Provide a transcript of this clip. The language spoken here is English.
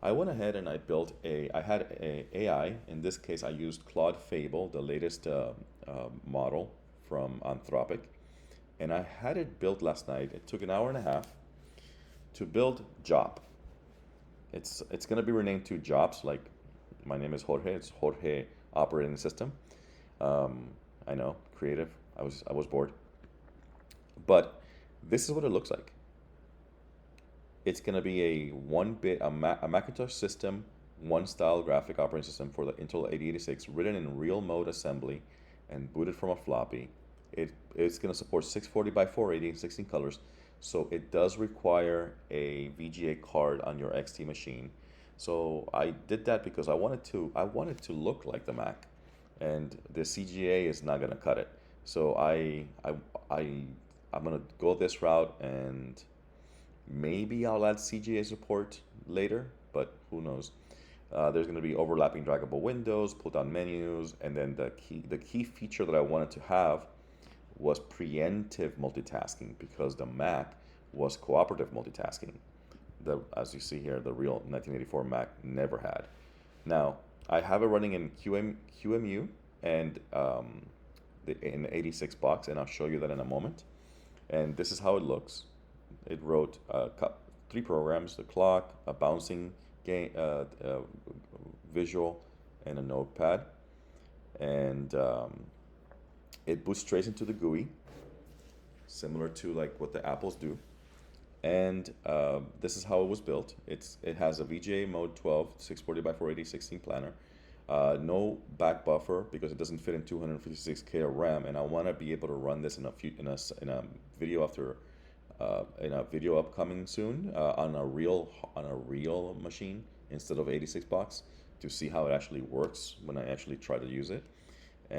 I went ahead and I had a AI. In this case, I used Claude Fable, the latest model from Anthropic, and I had it built last night. It took an hour and a half to build Job. It's gonna be renamed to Jobs. Like my name is Jorge. It's Jorge Operating System. Um, I know, creative. I was bored, but this is what it looks like. It's gonna be a a Macintosh System one style graphic operating system for the Intel 8086, written in real mode assembly and booted from a floppy. It's gonna support 640 by 480 in 16 colors, so it does require a VGA card on your XT machine. So I did that because I wanted to look like the Mac, and the CGA is not gonna cut it. So I I'm gonna go this route, and maybe I'll add CGA support later, but who knows? There's going to be overlapping draggable windows, pull-down menus, and then the key feature that I wanted to have was preemptive multitasking, because the Mac was cooperative multitasking. As you see here, the real 1984 Mac never had. Now, I have it running in QEMU and in 86 box, and I'll show you that in a moment. And this is how it looks. It wrote three programs: the clock, a bouncing game, visual, and a notepad. And it boots straight into the GUI, similar to like what the Apples do. And this is how it was built. It has a VGA mode 12, 640 by 480, 16 planner. No back buffer because it doesn't fit in 256K of RAM, and I want to be able to run this in a video in a video upcoming soon on a real machine instead of 86 box, to see how it actually works when I actually try to use it.